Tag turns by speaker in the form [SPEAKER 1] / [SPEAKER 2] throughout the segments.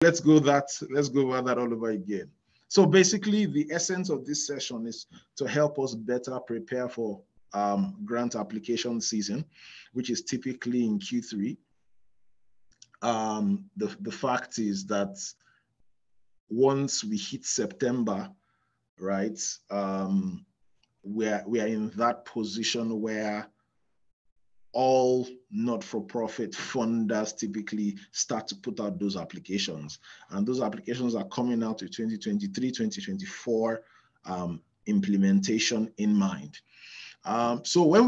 [SPEAKER 1] Let's go over that all over again. So basically, the essence of this session is to help us better prepare for grant application season, which is typically in Q3. The fact is that once we hit September, right, we are in that position where all not-for-profit funders typically start to put out those applications. And those applications are coming out with 2023, 2024 implementation in mind. So when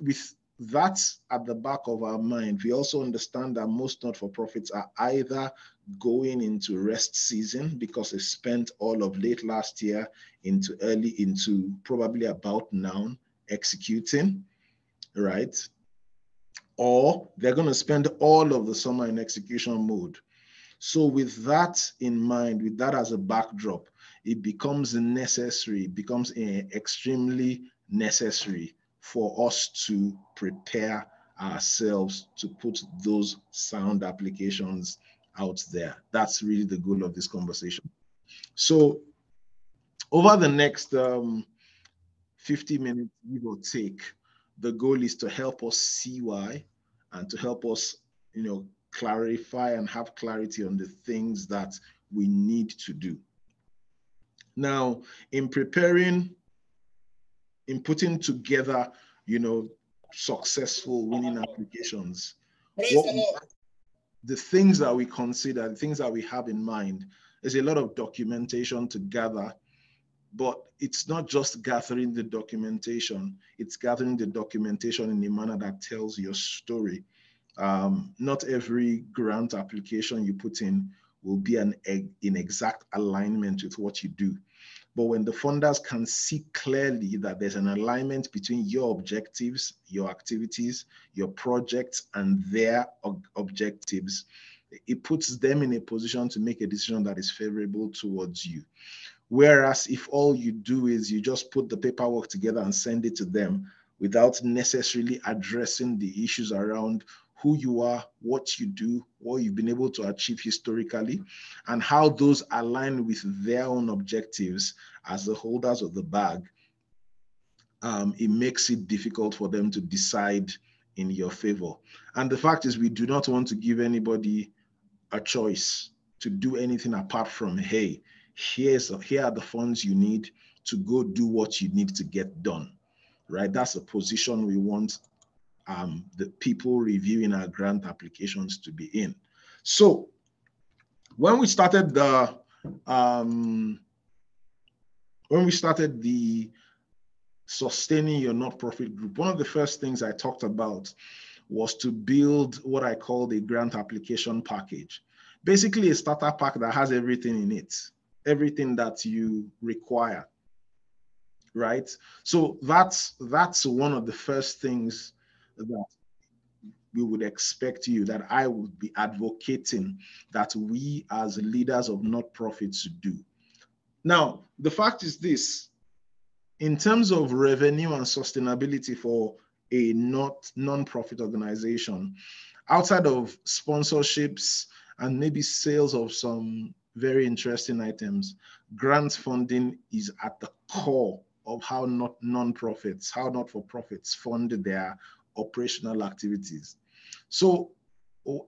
[SPEAKER 1] with that at the back of our mind, we also understand that most not-for-profits are either going into rest season because they spent all of late last year into probably about now executing, right? Or they're going to spend all of the summer in execution mode. So with that in mind, with that as a backdrop, it becomes extremely necessary for us to prepare ourselves to put those sound applications out there. That's really the goal of this conversation. So over the next 50 minutes, give or take, the goal is to help us see why and to help us, clarify and have clarity on the things that we need to do. Now, in putting together, successful winning applications, the things that we consider, the things that we have in mind, is a lot of documentation to gather. But it's not just gathering the documentation, it's gathering the documentation in a manner that tells your story. Not every grant application you put in will be in exact alignment with what you do. But when the funders can see clearly that there's an alignment between your objectives, your activities, your projects, and their objectives, it puts them in a position to make a decision that is favorable towards you. Whereas if all you do is you just put the paperwork together and send it to them without necessarily addressing the issues around who you are, what you do, what you've been able to achieve historically, and how those align with their own objectives as the holders of the bag, it makes it difficult for them to decide in your favor. And the fact is, we do not want to give anybody a choice to do anything apart from, hey, here are the funds you need to go do what you need to get done, right? That's a position we want the people reviewing our grant applications to be in. So when we started the sustaining your not-profit group, one of the first things I talked about was to build what I called a grant application package. Basically a starter pack that has everything in it, everything that you require, right? So that's one of the first things that we would expect you, that I would be advocating that we as leaders of not-profits do. Now, the fact is this, in terms of revenue and sustainability for a non-profit organization, outside of sponsorships and maybe sales of some very interesting items, grant funding is at the core of how not-for-profits fund their operational activities. So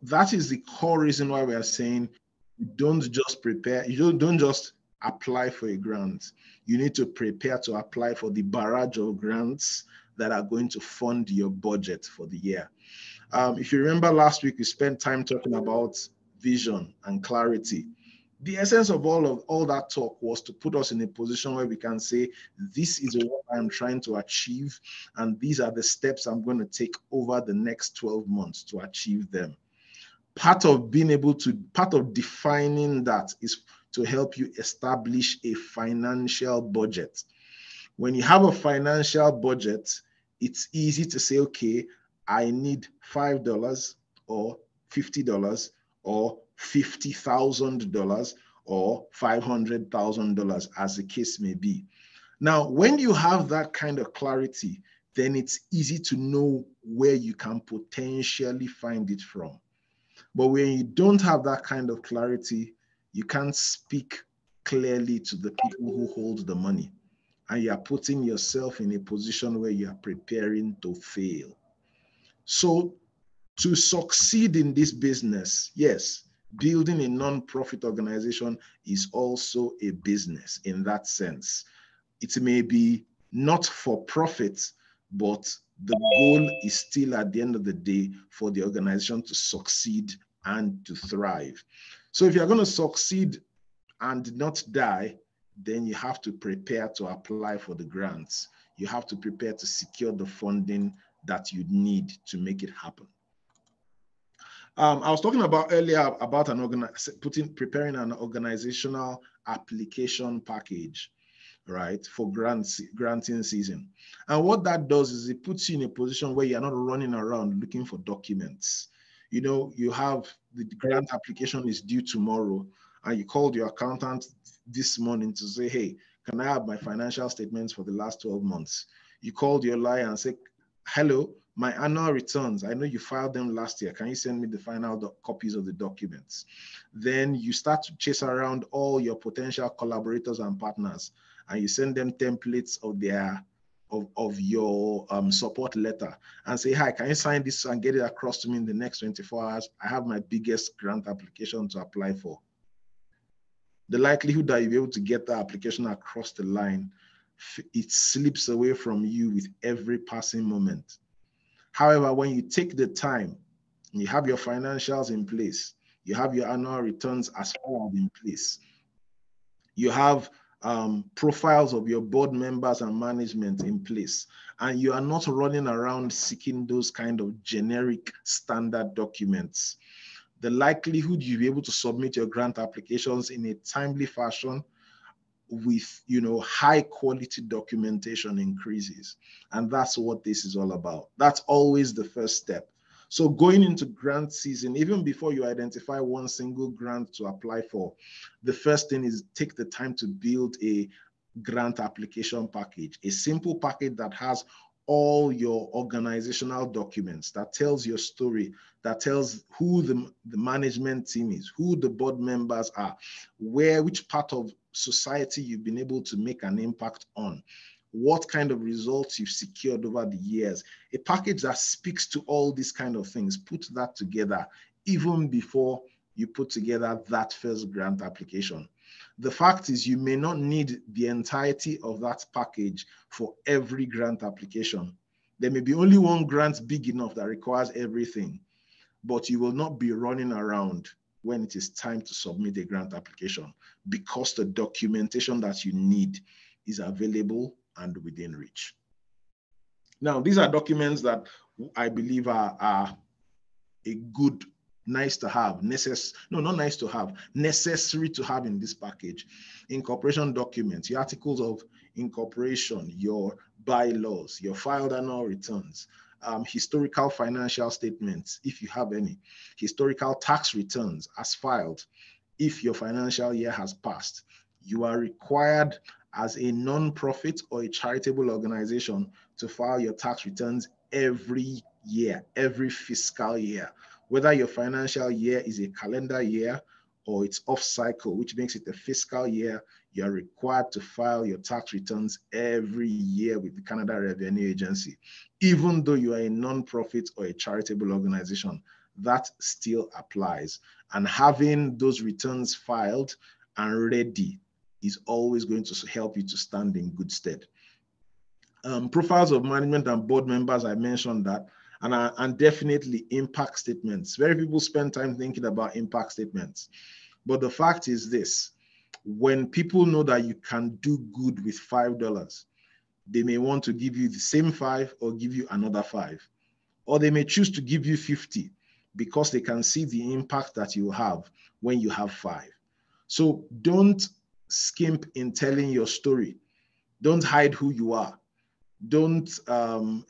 [SPEAKER 1] that is the core reason why we are saying you don't just prepare, you don't just apply for a grant. You need to prepare to apply for the barrage of grants that are going to fund your budget for the year. If you remember last week, we spent time talking about vision and clarity. The essence of all that talk was to put us in a position where we can say, this is what I'm trying to achieve, and these are the steps I'm going to take over the next 12 months to achieve them. Part of defining that is to help you establish a financial budget. When you have a financial budget, it's easy to say, okay, I need $5 or $50 or $50,000 or $500,000, as the case may be. Now, when you have that kind of clarity, then it's easy to know where you can potentially find it from. But when you don't have that kind of clarity, you can't speak clearly to the people who hold the money. And you are putting yourself in a position where you are preparing to fail. So to succeed in this business, yes, building a non-profit organization is also a business in that sense. It may be not for profit, but the goal is still at the end of the day for the organization to succeed and to thrive. So if you're going to succeed and not die, then you have to prepare to apply for the grants. You have to prepare to secure the funding that you need to make it happen. I was talking about earlier about preparing an organizational application package, right, for granting season. And what that does is it puts you in a position where you're not running around looking for documents. You know, you have the grant application is due tomorrow, and you called your accountant this morning to say, hey, can I have my financial statements for the last 12 months? You called your lawyer and said, hello, my annual returns, I know you filed them last year. Can you send me the final copies of the documents? Then you start to chase around all your potential collaborators and partners, and you send them templates of your support letter and say, hi, can you sign this and get it across to me in the next 24 hours? I have my biggest grant application to apply for. The likelihood that you'll be able to get the application across the line, it slips away from you with every passing moment. However, when you take the time, you have your financials in place, you have your annual returns as filed in place, you have profiles of your board members and management in place, and you are not running around seeking those kind of generic standard documents, the likelihood you'll be able to submit your grant applications in a timely fashion with, you know, high quality documentation increases. And that's what this is all about. That's always the first step. So going into grant season, even before you identify one single grant to apply for, the first thing is take the time to build a grant application package, a simple package that has all your organizational documents, that tells your story, that tells who the management team is, who the board members are, which part of society you've been able to make an impact on, what kind of results you've secured over the years. A package that speaks to all these kind of things, put that together even before you put together that first grant application. The fact is, you may not need the entirety of that package for every grant application. There may be only one grant big enough that requires everything, but you will not be running around when it is time to submit a grant application, because the documentation that you need is available and within reach. Now, these are documents that I believe are a good, nice to have, necessary to have in this package. Incorporation documents, your articles of incorporation, your bylaws, your filed annual returns, historical financial statements, if you have any, historical tax returns as filed, if your financial year has passed. You are required as a non-profit or a charitable organization to file your tax returns every year, every fiscal year. Whether your financial year is a calendar year or it's off cycle, which makes it a fiscal year, you're required to file your tax returns every year with the Canada Revenue Agency. Even though you are a non-profit or a charitable organization, that still applies. And having those returns filed and ready is always going to help you to stand in good stead. Profiles of management and board members, I mentioned that, and definitely impact statements. Very people spend time thinking about impact statements. But the fact is this, when people know that you can do good with $5, they may want to give you the same 5 or give you another 5. Or they may choose to give you 50 because they can see the impact that you have when you have 5. So don't skimp in telling your story. Don't hide who you are. Don't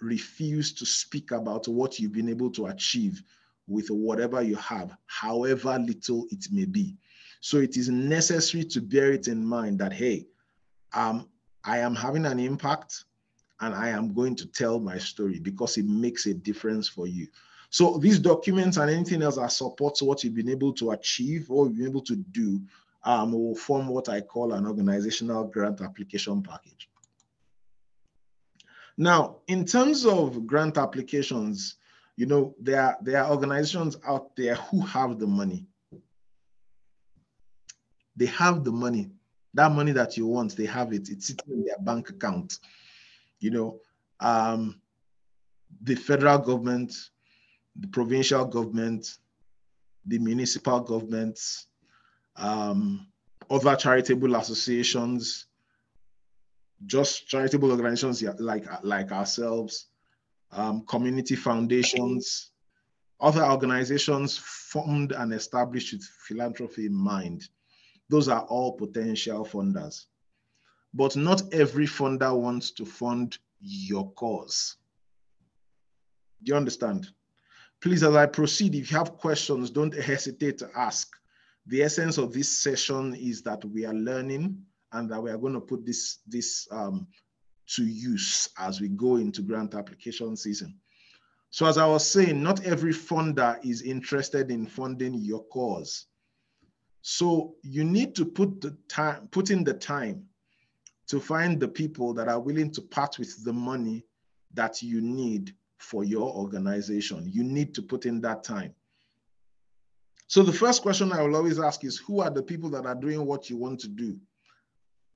[SPEAKER 1] refuse to speak about what you've been able to achieve with whatever you have, however little it may be. So it is necessary to bear it in mind that, hey, I am having an impact and I am going to tell my story because it makes a difference for you. So these documents and anything else that supports what you've been able to achieve or you've been able to do will form what I call an organizational grant application package. Now, in terms of grant applications, you know, there are organizations out there who have the money. They have the money. That money that you want, they have it. It's sitting in their bank account. You know, the federal government, the provincial government, the municipal governments, other charitable associations, just charitable organizations like ourselves, community foundations, other organizations formed and established with philanthropy in mind. Those are all potential funders. But not every funder wants to fund your cause. Do you understand? Please, as I proceed, if you have questions, don't hesitate to ask. The essence of this session is that we are learning and that we are going to put this to use as we go into grant application season. So as I was saying, not every funder is interested in funding your cause. So you need to put in the time to find the people that are willing to part with the money that you need for your organization. You need to put in that time. So the first question I will always ask is, who are the people that are doing what you want to do?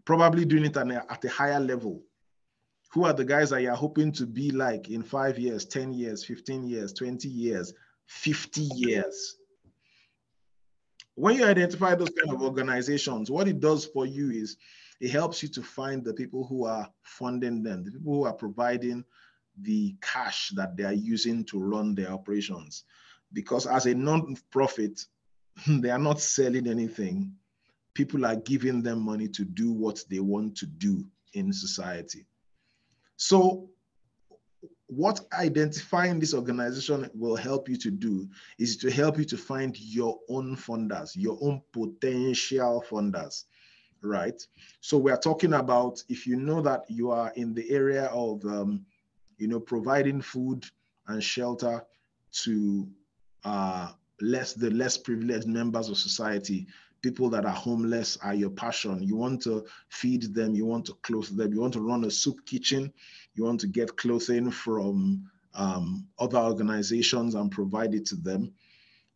[SPEAKER 1] Probably doing it at a higher level. Who are the guys that you're hoping to be like in 5 years, 10 years, 15 years, 20 years, 50 years? When you identify those kind of organizations, what it does for you is it helps you to find the people who are funding them, the people who are providing the cash that they are using to run their operations. Because as a non-profit, they are not selling anything. People are giving them money to do what they want to do in society. So what identifying this organization will help you to do is to help you to find your own funders, your own potential funders, right? So we're talking about, if you know that you are in the area of, providing food and shelter to the less privileged members of society, people that are homeless are your passion. You want to feed them, you want to clothe them, you want to run a soup kitchen, you want to get clothing from other organizations and provide it to them.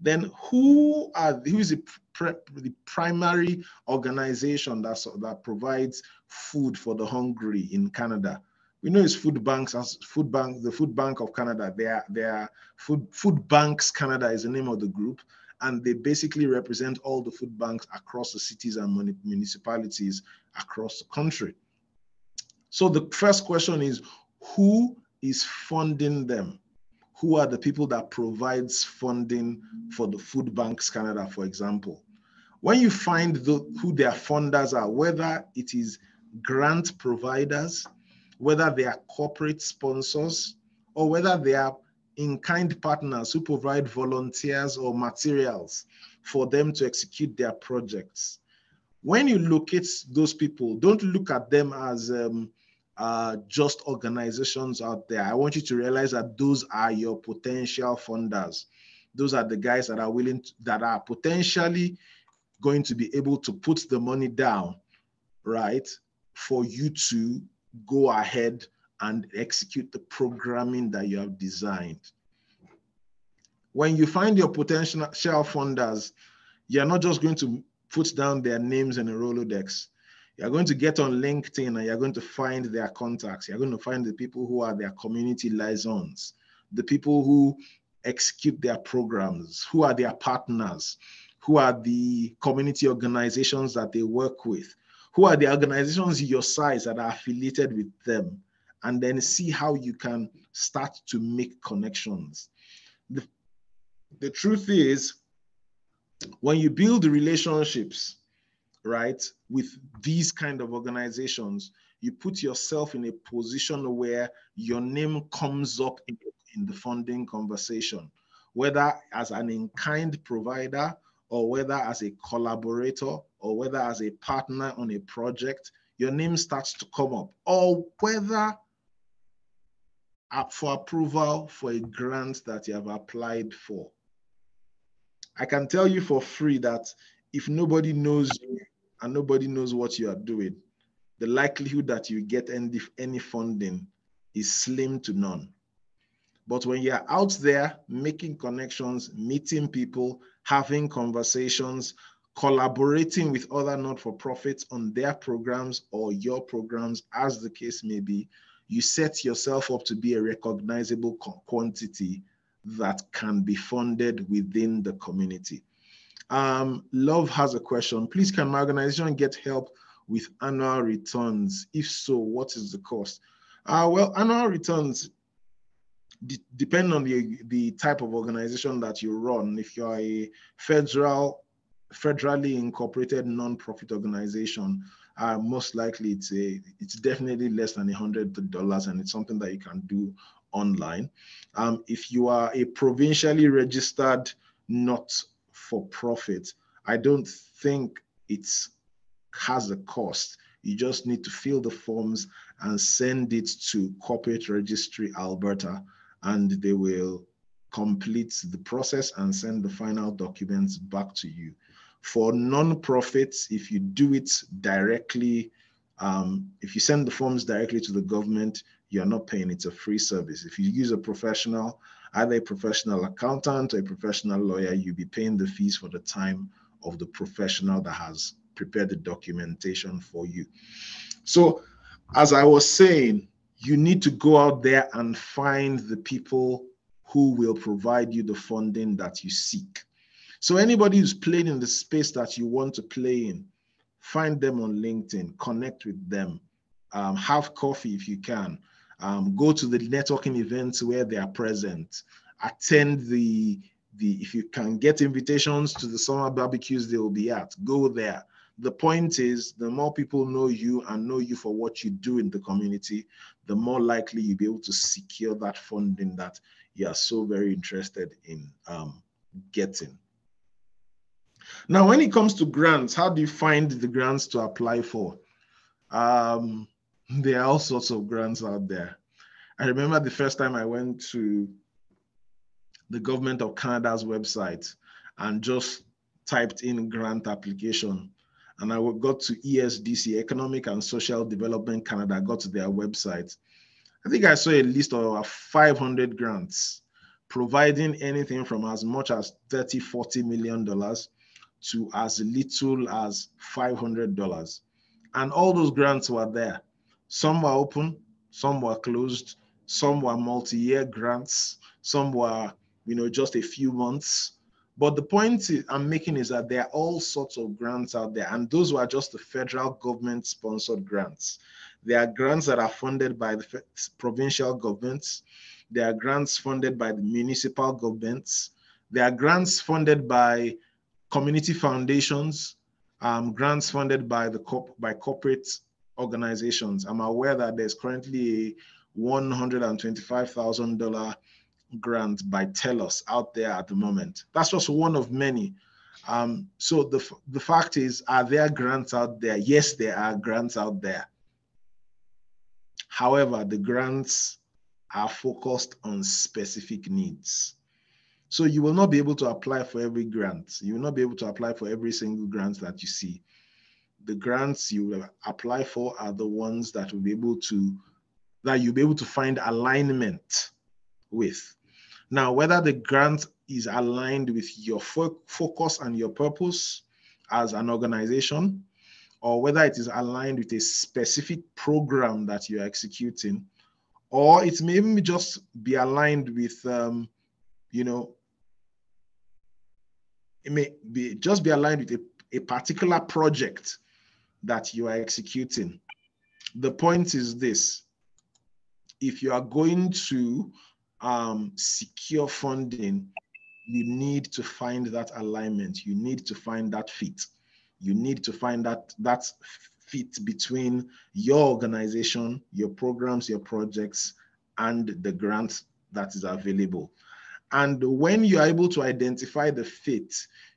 [SPEAKER 1] Then who is the primary organization that provides food for the hungry in Canada? We know it's food banks, the Food Bank of Canada. They are Food Banks Canada is the name of the group, and they basically represent all the food banks across the cities and municipalities across the country. So the first question is, who is funding them? Who are the people that provides funding for the Food Banks Canada, for example? When you find who their funders are, whether it is grant providers, whether they are corporate sponsors, or whether they are in-kind partners who provide volunteers or materials for them to execute their projects. When you locate those people, don't look at them as just organizations out there. I want you to realize that those are your potential funders. Those are the guys that are that are potentially going to be able to put the money down, right, for you to go ahead and execute the programming that you have designed. When you find your potential funders, you're not just going to put down their names in a Rolodex. You're going to get on LinkedIn and you're going to find their contacts. You're going to find the people who are their community liaisons, the people who execute their programs, who are their partners, who are the community organizations that they work with, who are the organizations your size that are affiliated with them, and then see how you can start to make connections. The truth is, when you build relationships, right, with these kind of organizations, you put yourself in a position where your name comes up in the funding conversation, whether as an in-kind provider, or whether as a collaborator, or whether as a partner on a project, your name starts to come up, or whether for approval for a grant that you have applied for. I can tell you for free that if nobody knows you and nobody knows what you are doing, the likelihood that you get any funding is slim to none. But when you're out there making connections, meeting people, having conversations, collaborating with other not-for-profits on their programs or your programs, as the case may be, you set yourself up to be a recognizable quantity that can be funded within the community. Love has a question. Please, can my organization get help with annual returns? If so, what is the cost? Well, annual returns depend on the type of organization that you run. If you're a federally incorporated non-profit organization, most likely it's definitely less than $100, and it's something that you can do online. If you are a provincially registered not-for-profit, I don't think it has a cost. You just need to fill the forms and send it to Corporate Registry Alberta, and they will complete the process and send the final documents back to you. For non-profits, if you do it directly, if you send the forms directly to the government, you're not paying. It's a free service. If you use a professional, either a professional accountant or a professional lawyer, you'll be paying the fees for the time of the professional that has prepared the documentation for you. So, as I was saying, you need to go out there and find the people who will provide you the funding that you seek. So anybody who's playing in the space that you want to play in, find them on LinkedIn, connect with them, have coffee if you can, go to the networking events where they are present, attend if you can get invitations to the summer barbecues they will be at, go there. The point is, the more people know you and know you for what you do in the community, the more likely you'll be able to secure that funding that you are so very interested in getting. Now, when it comes to grants, how do you find the grants to apply for? There are all sorts of grants out there. I remember the first time I went to the Government of Canada's website and just typed in grant application. And I got to ESDC, Economic and Social Development Canada, got to their website. I think I saw a list of 500 grants, providing anything from as much as $30, $40 million to as little as $500. And all those grants were there. Some were open, some were closed, some were multi-year grants, some were, just a few months. But the point I'm making is that there are all sorts of grants out there, and those were just the federal government-sponsored grants. There are grants that are funded by the provincial governments. There are grants funded by the municipal governments. There are grants funded by community foundations, grants funded by corporate organizations. I'm aware that there's currently a $125,000 grant by TELUS out there at the moment. That's just one of many. So the fact is, are there grants out there? Yes, there are grants out there. However, the grants are focused on specific needs. So you will not be able to apply for every grant. You will not be able to apply for every single grant that you see. The grants you will apply for are the ones that you'll be able to find alignment with. Now, whether the grant is aligned with your focus and your purpose as an organization, or whether it is aligned with a specific program that you're executing, or it may even just be aligned with, it may just be aligned with a particular project that you are executing. The point is this: if you are going to secure funding, you need to find that alignment. You need to find that fit. You need to find that fit between your organization, your programs, your projects, and the grant that is available. And when you are able to identify the fit,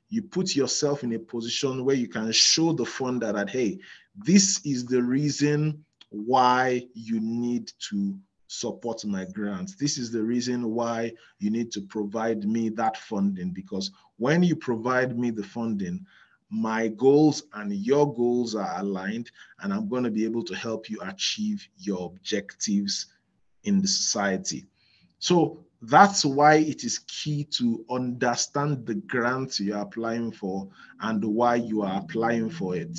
[SPEAKER 1] you put yourself in a position where you can show the funder that, hey, this is the reason why you need to support my grant. This is the reason why you need to provide me that funding, because when you provide me the funding, my goals and your goals are aligned, and I'm going to be able to help you achieve your objectives in the society. So that's why it is key to understand the grant you're applying for and why you are applying for it,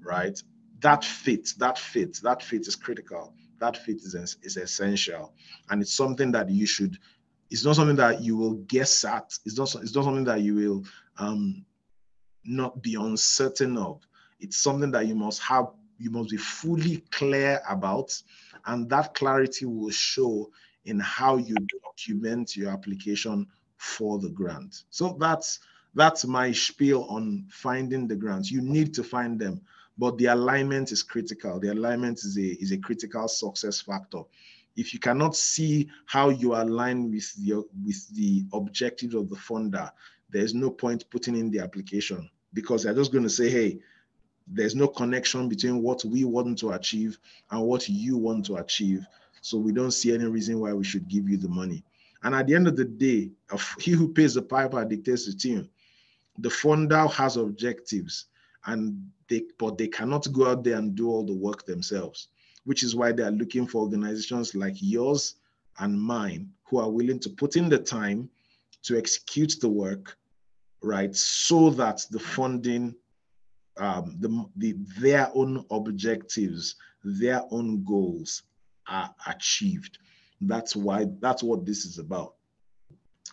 [SPEAKER 1] right? That fit is critical. That fit is essential. And it's something that you should, it's not something that you will guess at. It's not something that you will not be uncertain of. It's something that you must have, you must be fully clear about, and that clarity will show in how you document your application for the grant. So that's my spiel on finding the grants. You need to find them, but the alignment is critical. The alignment is a critical success factor. If you cannot see how you align with the objectives of the funder, there's no point putting in the application, because they're just going to say, hey, there's no connection between what we want to achieve and what you want to achieve. So we don't see any reason why we should give you the money. And at the end of the day, he who pays the piper dictates the tune. The funder has objectives, but they cannot go out there and do all the work themselves, which is why they are looking for organizations like yours and mine who are willing to put in the time to execute the work, right? So that the funding, their own objectives, their own goals are achieved. That's what this is about.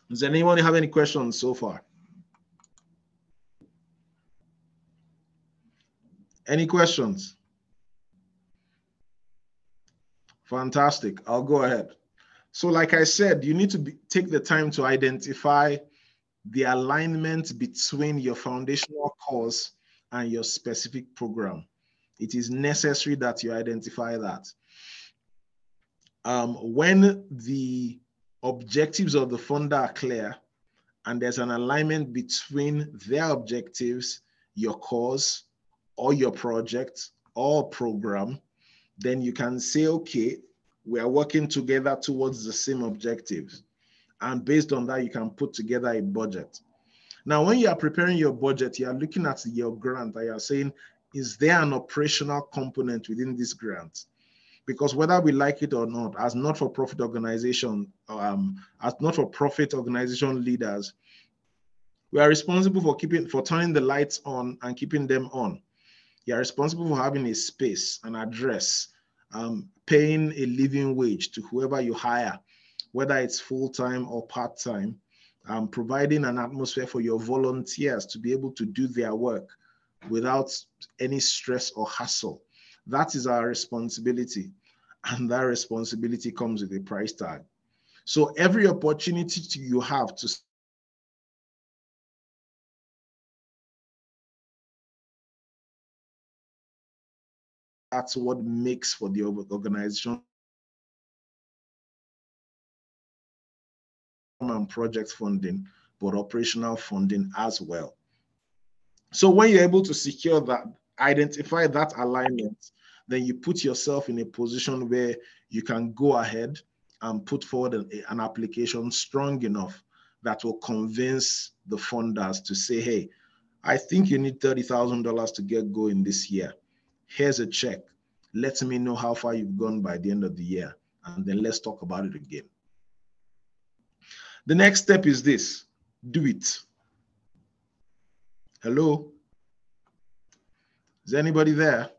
[SPEAKER 1] Does anyone have any questions so far? Any questions? Fantastic. I'll go ahead. So like I said, you need to take the time to identify the alignment between your foundational course and your specific program. It is necessary that you identify that. When the objectives of the funder are clear and there's an alignment between their objectives, your course, or your project or program, then you can say, okay, we are working together towards the same objectives. And based on that, you can put together a budget. Now, when you are preparing your budget, you are looking at your grant and you are saying, is there an operational component within this grant? Because whether we like it or not, as not-for-profit organization, as not-for-profit organization leaders, we are responsible for turning the lights on and keeping them on. You are responsible for having a space, an address, paying a living wage to whoever you hire, whether it's full-time or part-time, providing an atmosphere for your volunteers to be able to do their work without any stress or hassle. That is our responsibility. And that responsibility comes with a price tag. So every opportunity you have to that's what makes for the organization and project funding, but operational funding as well. So when you're able to secure that, identify that alignment, then you put yourself in a position where you can go ahead and put forward an application strong enough that will convince the funders to say, hey, I think you need $30,000 to get going this year. Here's a check. Let me know how far you've gone by the end of the year, and then let's talk about it again. The next step is this: do it. Hello? Is anybody there?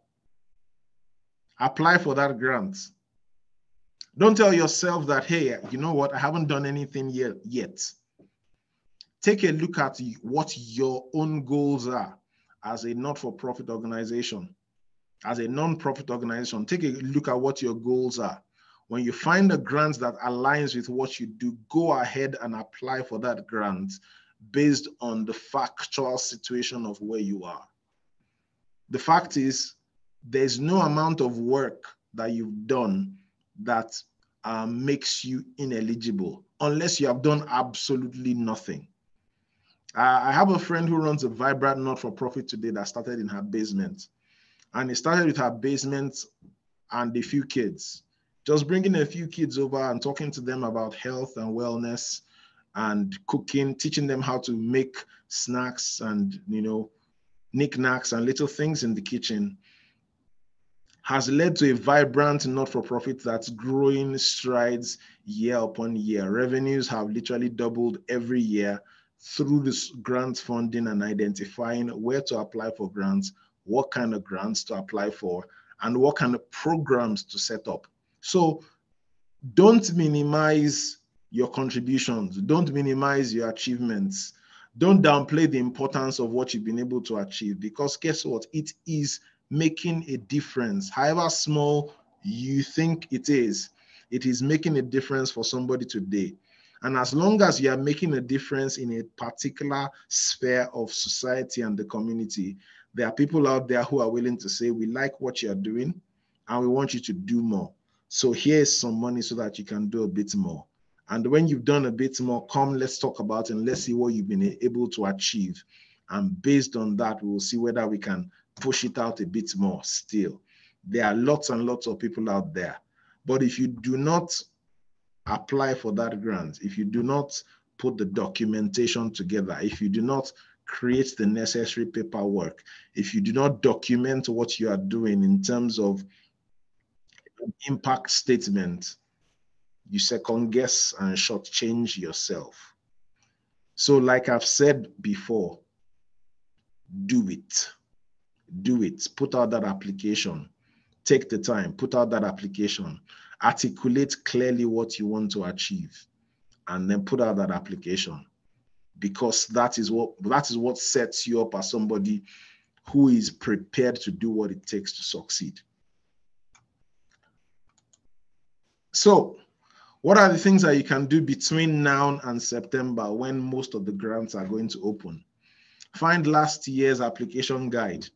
[SPEAKER 1] Apply for that grant. Don't tell yourself that, hey, you know what, I haven't done anything yet. Take a look at what your own goals are as a not-for-profit organization. As a non-profit organization, take a look at what your goals are. When you find a grant that aligns with what you do, go ahead and apply for that grant based on the factual situation of where you are. The fact is, there's no amount of work that you've done that makes you ineligible unless you have done absolutely nothing. I have a friend who runs a vibrant not-for-profit today that started in her basement. And it started with her basement and a few kids. Just bringing a few kids over and talking to them about health and wellness and cooking, teaching them how to make snacks and, knickknacks and little things in the kitchen has led to a vibrant not-for-profit that's growing strides year upon year. Revenues have literally doubled every year through this grant funding and identifying where to apply for grants, what kind of grants to apply for, and what kind of programs to set up. So don't minimize your contributions. Don't minimize your achievements. Don't downplay the importance of what you've been able to achieve, because guess what? It is making a difference. However small you think it is making a difference for somebody today. And as long as you are making a difference in a particular sphere of society and the community, there are people out there who are willing to say, we like what you're doing and we want you to do more. So here's some money so that you can do a bit more. And when you've done a bit more, come, let's talk about it and let's see what you've been able to achieve. And based on that, we'll see whether we can push it out a bit more still. There are lots and lots of people out there. But if you do not apply for that grant, if you do not put the documentation together, if you do not create the necessary paperwork, if you do not document what you are doing in terms of impact statement, you second guess and shortchange yourself. So like I've said before, do it. Do it. Put out that application. Take the time, put out that application. Articulate clearly what you want to achieve, and then put out that application, because that is what sets you up as somebody who is prepared to do what it takes to succeed. So, what are the things that you can do between now and September when most of the grants are going to open? Find last year's application guide.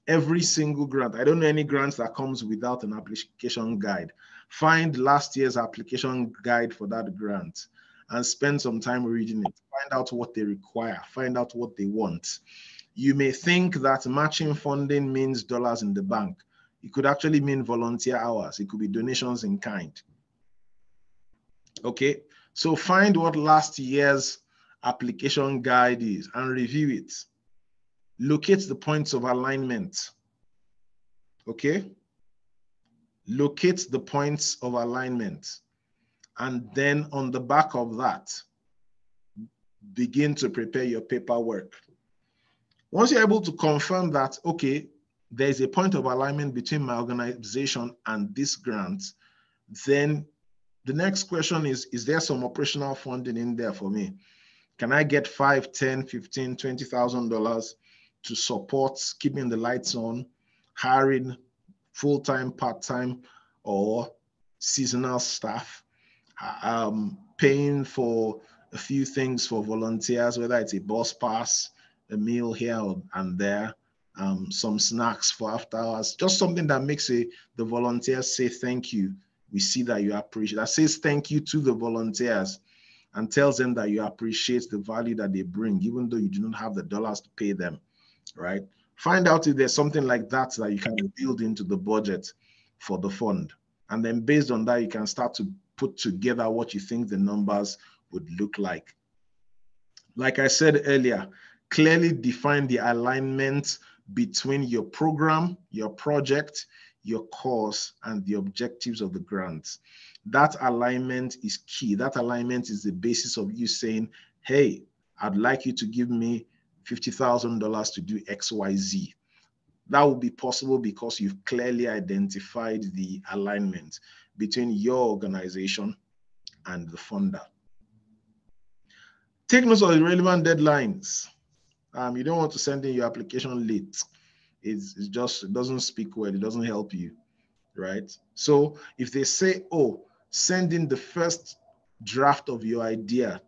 [SPEAKER 1] Every single grant. I don't know any grants that comes without an application guide. Find last year's application guide for that grant and spend some time reading it. Find out what they require. Find out what they want. You may think that matching funding means dollars in the bank. It could actually mean volunteer hours. It could be donations in kind. Okay, so find what last year's application guide is and review it. Locate the points of alignment. Okay, locate the points of alignment, and then on the back of that, begin to prepare your paperwork. Once you're able to confirm that, okay, there's a point of alignment between my organization and this grant, then the next question is there some operational funding in there for me? Can I get $5, $10, $15, $20,000 to support keeping the lights on, hiring full-time, part-time, or seasonal staff, paying for a few things for volunteers, whether it's a bus pass, a meal here and there, some snacks for after hours, just something that makes the volunteers say thank you. We see that you appreciate, that says thank you to the volunteers and tells them that you appreciate the value that they bring, even though you do not have the dollars to pay them, right? Find out if there's something like that that you can build into the budget for the fund. And then based on that, you can start to put together what you think the numbers would look like. Like I said earlier, clearly define the alignment between your program, your project, your course, and the objectives of the grant. That alignment is key. That alignment is the basis of you saying, hey, I'd like you to give me $50,000 to do XYZ. That will be possible because you've clearly identified the alignment between your organization and the funder. Take note of the relevant deadlines. You don't want to send in your application late. It doesn't speak well. It doesn't help you, right? So if they say, oh, send in the first draft of your idea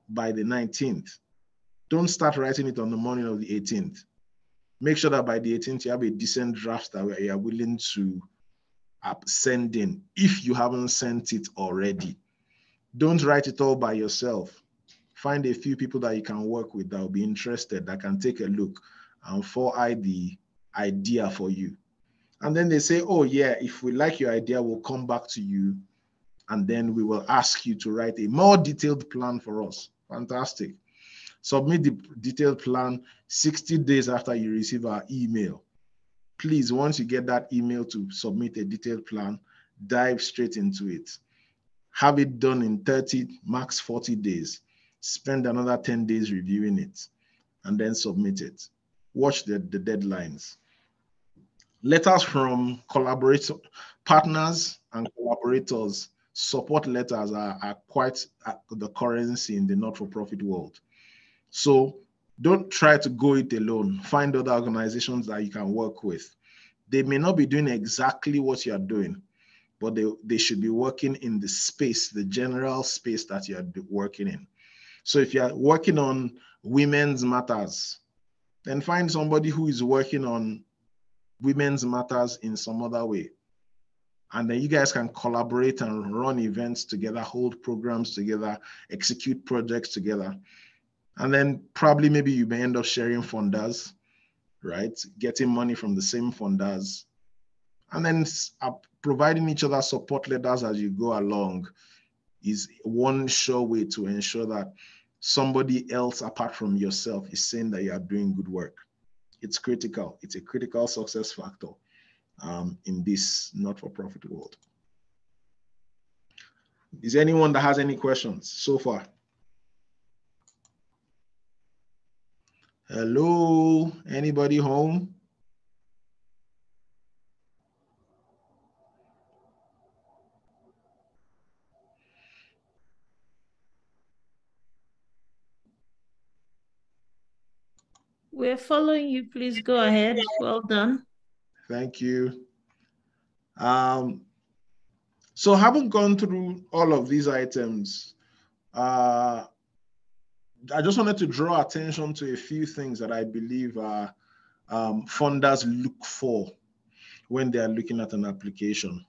[SPEAKER 1] by the 19th, don't start writing it on the morning of the 18th. Make sure that by the 18th, you have a decent draft that you are willing to send in if you haven't sent it already. Don't write it all by yourself. Find a few people that you can work with that will be interested, that can take a look and 4-eye the idea for you. And then they say, oh yeah, if we like your idea, we'll come back to you and then we will ask you to write a more detailed plan for us. Fantastic. Submit the detailed plan 60 days after you receive our email. Please, once you get that email to submit a detailed plan, dive straight into it. Have it done in 30, max 40 days. Spend another 10 days reviewing it and then submit it. Watch the deadlines. Letters from partners and collaborators, support letters are quite the currency in the not-for-profit world. So don't try to go it alone. Find other organizations that you can work with. They may not be doing exactly what you're doing, but they should be working in the space, the general space that you're working in. So if you're working on women's matters, then find somebody who is working on women's matters in some other way. And then you guys can collaborate and run events together, hold programs together, execute projects together. And then probably maybe you may end up sharing funders, right? Getting money from the same funders. And then providing each other support letters as you go along is one sure way to ensure that somebody else apart from yourself is saying that you are doing good work. It's critical. It's a critical success factor in this not-for-profit world. Is there anyone that has any questions so far? Hello, anybody home?
[SPEAKER 2] We're following you. Please go ahead. Well done.
[SPEAKER 1] Thank you. So having gone through all of these items, I just wanted to draw attention to a few things that I believe funders look for when they are looking at an application.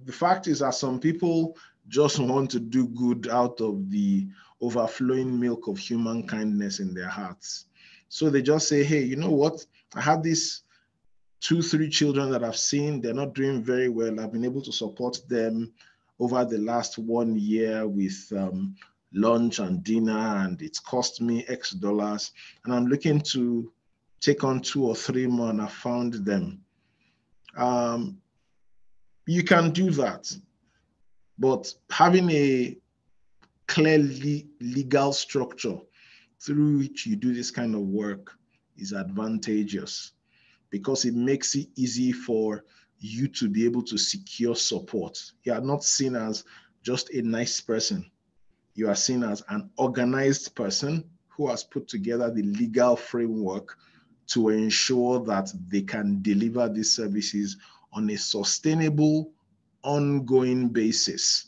[SPEAKER 1] The fact is that some people just want to do good out of the overflowing milk of human kindness in their hearts. So they just say, hey, you know what? I have these 2-3 children that I've seen. They're not doing very well. I've been able to support them over the last 1 year with lunch and dinner, and it's cost me X dollars. And I'm looking to take on 2 or 3 more, and I found them. You can do that, but having a clearly legal structure through which you do this kind of work is advantageous because it makes it easy for you to be able to secure support. You are not seen as just a nice person. You are seen as an organized person who has put together the legal framework to ensure that they can deliver these services on a sustainable, ongoing basis.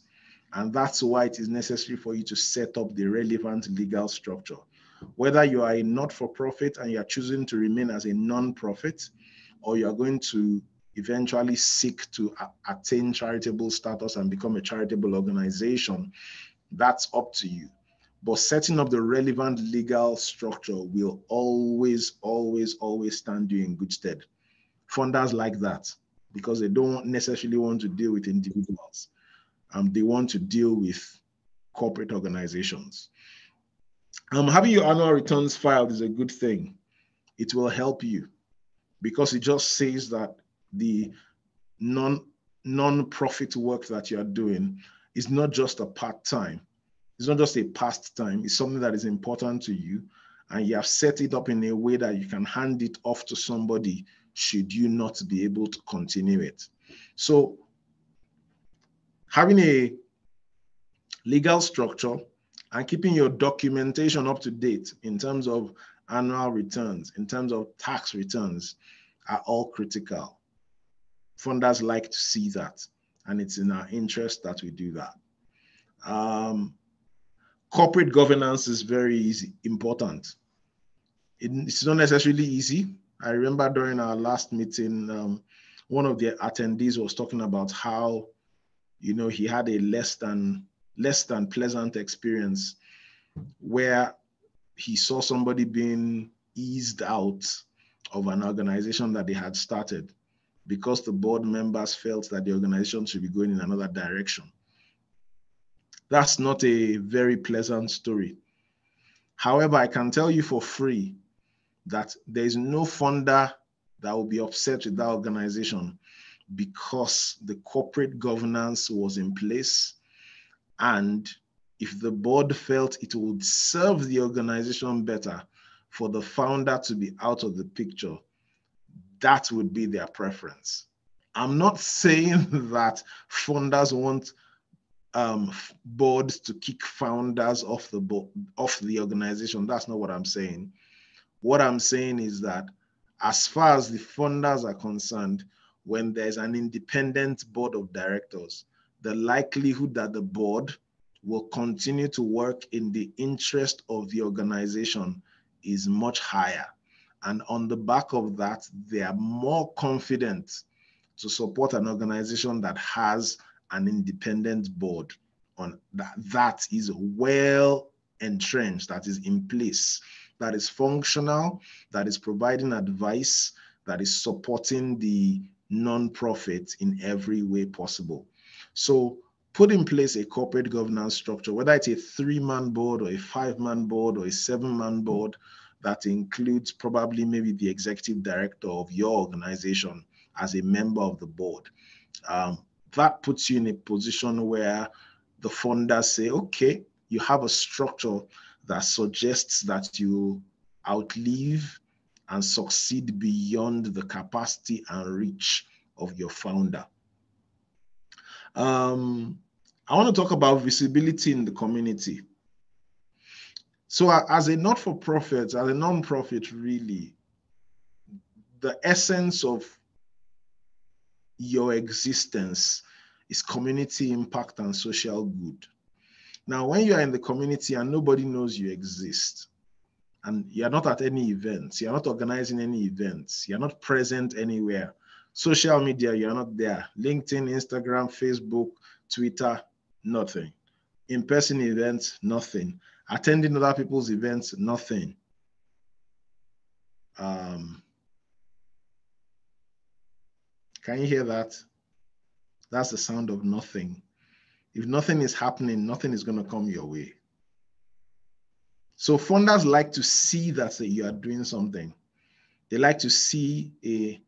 [SPEAKER 1] And that's why it is necessary for you to set up the relevant legal structure. Whether you are a not-for-profit and you're choosing to remain as a non-profit, or you're going to eventually seek to attain charitable status and become a charitable organization, that's up to you. But setting up the relevant legal structure will always, always, always stand you in good stead. Funders like that because they don't necessarily want to deal with individuals. They want to deal with corporate organizations. Having your annual returns filed is a good thing. It will help you because it just says that the non-profit work that you're doing is not just a part-time. It's not just a pastime. It's something that is important to you. And you have set it up in a way that you can hand it off to somebody should you not be able to continue it. So having a legal structure and keeping your documentation up to date in terms of annual returns, in terms of tax returns, are all critical. Funders like to see that, and it's in our interest that we do that. Corporate governance is very important. It's not necessarily easy. I remember during our last meeting, one of the attendees was talking about how, he had a less than pleasant experience where he saw somebody being eased out of an organization that they had started because the board members felt that the organization should be going in another direction. That's not a very pleasant story. However, I can tell you for free that there is no funder that will be upset with that organization because the corporate governance was in place. And if the board felt it would serve the organization better for the founder to be out of the picture, that would be their preference. I'm not saying that funders want boards to kick founders off the board, off the organization. That's not what I'm saying. What I'm saying is that as far as the funders are concerned, when there's an independent board of directors, the likelihood that the board will continue to work in the interest of the organization is much higher. And on the back of that, they are more confident to support an organization that has an independent board on that is well entrenched, that is in place, that is functional, that is providing advice, that is supporting the non-profit in every way possible. So put in place a corporate governance structure, whether it's a 3-man board or a 5-man board or a 7-man board that includes probably maybe the executive director of your organization as a member of the board. That puts you in a position where the funders say, okay, you have a structure that suggests that you outlive and succeed beyond the capacity and reach of your founder. I want to talk about visibility in the community. So as a not-for-profit, as a non-profit, really, the essence of your existence is community impact and social good. Now, when you are in the community and nobody knows you exist, and you're not at any events, you're not organizing any events, you're not present anywhere, social media, you're not there, LinkedIn, Instagram, Facebook, Twitter, nothing. In-person events, nothing. Attending other people's events, nothing. Can you hear that? That's the sound of nothing. If nothing is happening, nothing is going to come your way. So funders like to see that you are doing something. They like to see a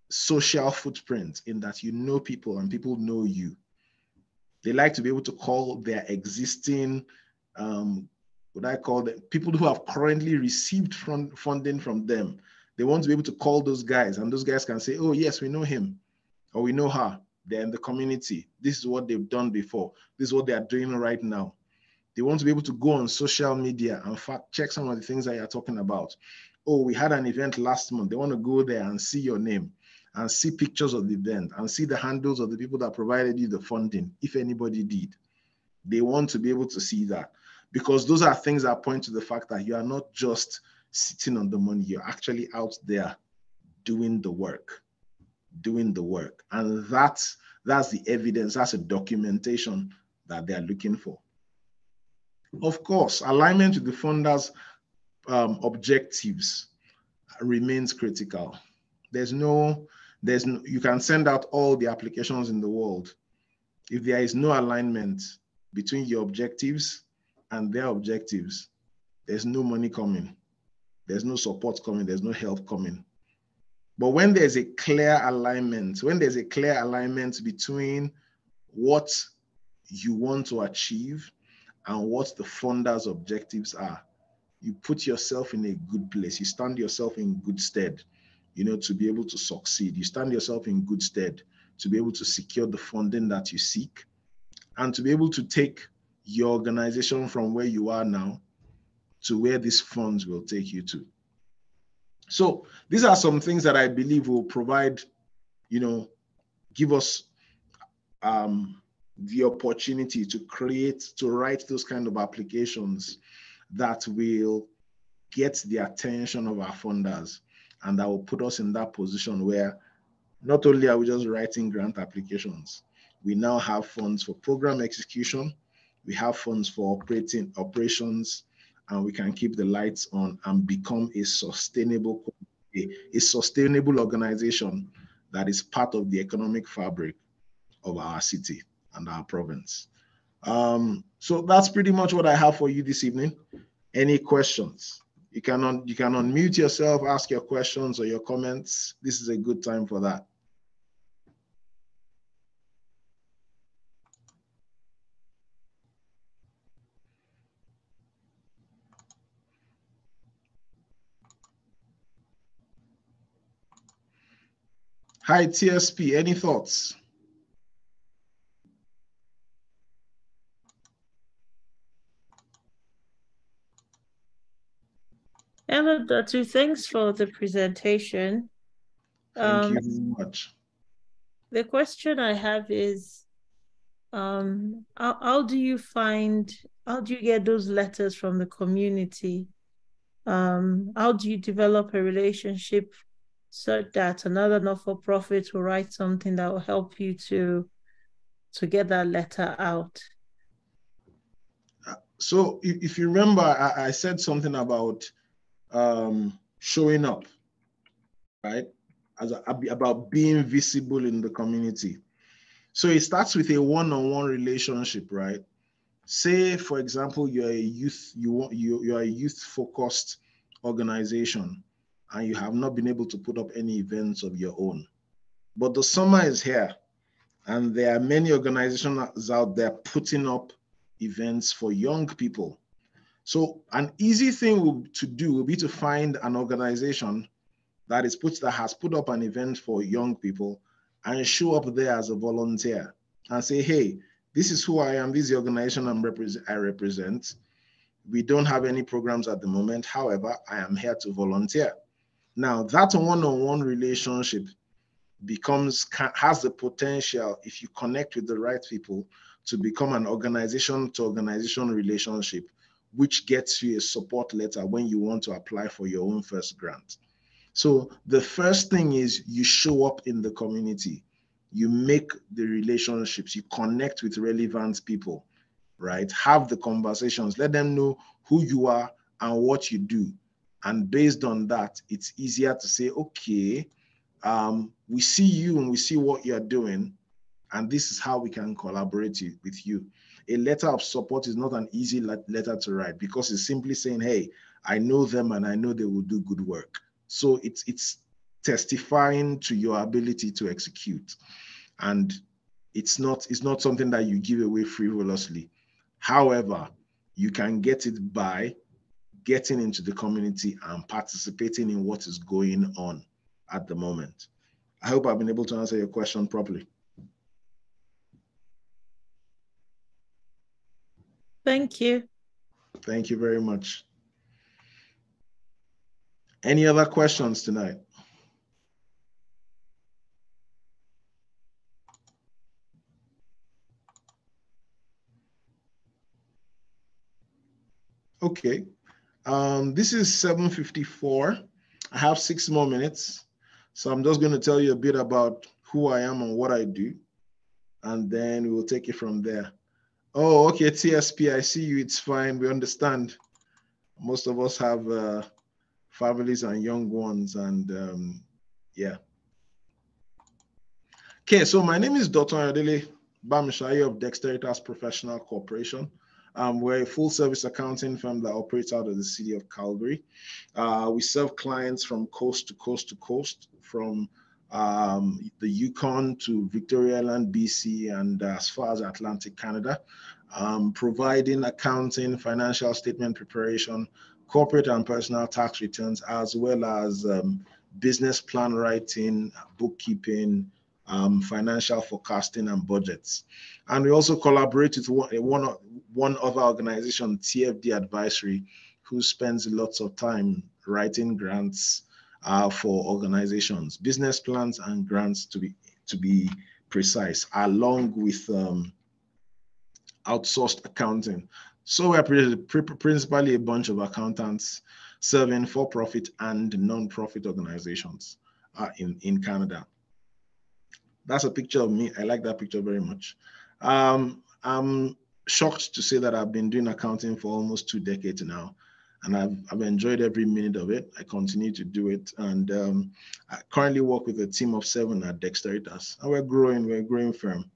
[SPEAKER 1] social footprint in that you know people and people know you. They like to be able to call their existing, what I call them, people who have currently received funding from them. They want to be able to call those guys, and those guys can say, oh, yes, we know him, or we know her. They're in the community. This is what they've done before. This is what they are doing right now. They want to be able to go on social media and fact check some of the things that you're talking about. Oh, we had an event last month. They want to go there and see your name and see pictures of the event and see the handles of the people that provided you the funding, if anybody did. They want to be able to see that because those are things that point to the fact that you are not just sitting on the money. You're actually out there doing the work. And that's the evidence, that's a documentation that they're looking for. Of course, alignment with the funders' objectives remains critical. You can send out all the applications in the world. If there is no alignment between your objectives and their objectives, there's no money coming. There's no support coming. There's no help coming. But when there's a clear alignment, between what you want to achieve and what the funders' objectives are, you put yourself in a good place. You stand yourself in good stead, to be able to succeed. You stand yourself in good stead to be able to secure the funding that you seek and to be able to take your organization from where you are now to where these funds will take you to. So these are some things that I believe will provide, give us the opportunity to write those kind of applications that will get the attention of our funders and that will put us in that position where not only are we just writing grant applications, we now have funds for program execution, we have funds for operations, and we can keep the lights on and become a sustainable a sustainable organization that is part of the economic fabric of our city and our province. So that's pretty much what I have for you this evening. Any questions? You can unmute yourself, ask your questions or your comments. This is a good time for that. Hi, TSP, any thoughts?
[SPEAKER 2] Hello, Dotun. Thanks for the presentation.
[SPEAKER 1] Thank you very much.
[SPEAKER 2] The question I have is, how do you get those letters from the community? How do you develop a relationship so that another not-for-profit will write something that will help you to get that letter out?
[SPEAKER 1] So if you remember, I said something about showing up, right? About being visible in the community. So it starts with a one-on-one relationship, right? Say, for example, you're a youth-focused organization and you have not been able to put up any events of your own. But the summer is here and there are many organizations out there putting up events for young people. So an easy thing to do will be to find an organization that has put up an event for young people and show up there as a volunteer and say, hey, this is who I am, this is the organization I represent. We don't have any programs at the moment. However, I am here to volunteer. Now, that one-on-one relationship has the potential, if you connect with the right people, to become an organization-to-organization relationship, which gets you a support letter when you want to apply for your own first grant. So the first thing is you show up in the community, you make the relationships, you connect with relevant people, right? Have the conversations, let them know who you are and what you do. And based on that, it's easier to say, okay, we see you and we see what you're doing, and this is how we can collaborate with you. A letter of support is not an easy letter to write because it's simply saying, hey, I know them and I know they will do good work. So it's testifying to your ability to execute. And it's not something that you give away frivolously. However, you can get it by getting into the community and participating in what is going on at the moment. I hope I've been able to answer your question properly.
[SPEAKER 2] Thank you.
[SPEAKER 1] Thank you very much. Any other questions tonight? Okay. This is 7:54. I have 6 more minutes. So I'm just going to tell you a bit about who I am and what I do. And then we will take it from there. Oh, okay, TSP, I see you. It's fine. We understand. Most of us have families and young ones. And yeah. Okay, so my name is Dotun Ayodele, Bamisaiye of Dexteritas Professional Corporation. We're a full-service accounting firm that operates out of the city of Calgary. We serve clients from coast to coast to coast, from the Yukon to Victoria Island, BC, and as far as Atlantic Canada, providing accounting, financial statement preparation, corporate and personal tax returns, as well as business plan writing, bookkeeping, financial forecasting and budgets. And we also collaborate with one other organization, TFD Advisory, who spends lots of time writing grants for organizations, business plans and grants to be precise, along with outsourced accounting. So we're principally a bunch of accountants serving for-profit and non-profit organizations in Canada. That's a picture of me. I like that picture very much. I'm shocked to say that I've been doing accounting for almost 2 decades now. and I've enjoyed every minute of it. I continue to do it, and I currently work with a team of 7 at Dexteritas, and we're growing firm.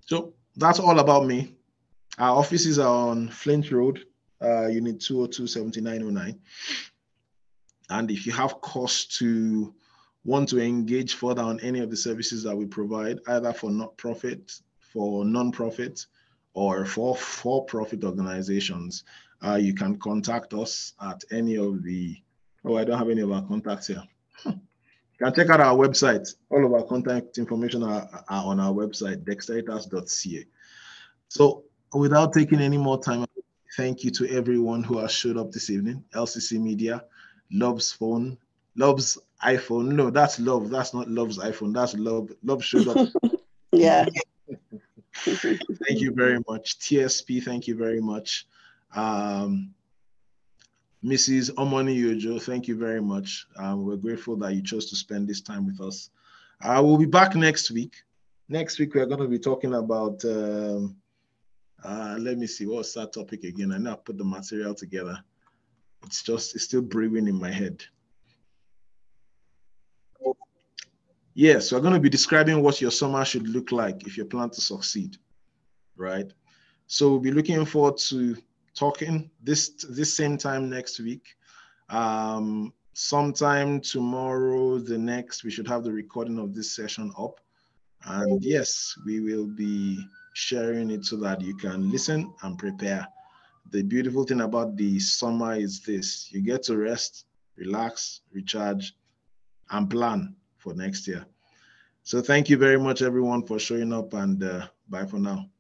[SPEAKER 1] So that's all about me. Our offices are on Flint Road, Unit 202 7909. And if you have cause to want to engage further on any of the services that we provide, either for not-profit, for non-profit, or for for-profit organizations, you can contact us at any of the, oh, I don't have any of our contacts here. You can check out our website. All of our contact information are on our website, dexteritas.ca. So without taking any more time, thank you to everyone who has showed up this evening. LCC Media, Love's Phone, Love's iPhone. No, that's Love. That's not Love's iPhone. That's Love. Love showed up.
[SPEAKER 3] Yeah.
[SPEAKER 1] Thank you very much. TSP, thank you very much. Mrs. Omoni Yojo, thank you very much. We're grateful that you chose to spend this time with us. We'll be back next week. Next week, we're going to be talking about, let me see, what's that topic again? I know I put the material together. It's still brewing in my head. Yes, we're going to be describing what your summer should look like if you plan to succeed, right? So we'll be looking forward to talking this same time next week. Sometime tomorrow, we should have the recording of this session up. And yes, we will be sharing it so that you can listen and prepare. The beautiful thing about the summer is this: you get to rest, relax, recharge, and plan for next year. So thank you very much, everyone, for showing up, and bye for now.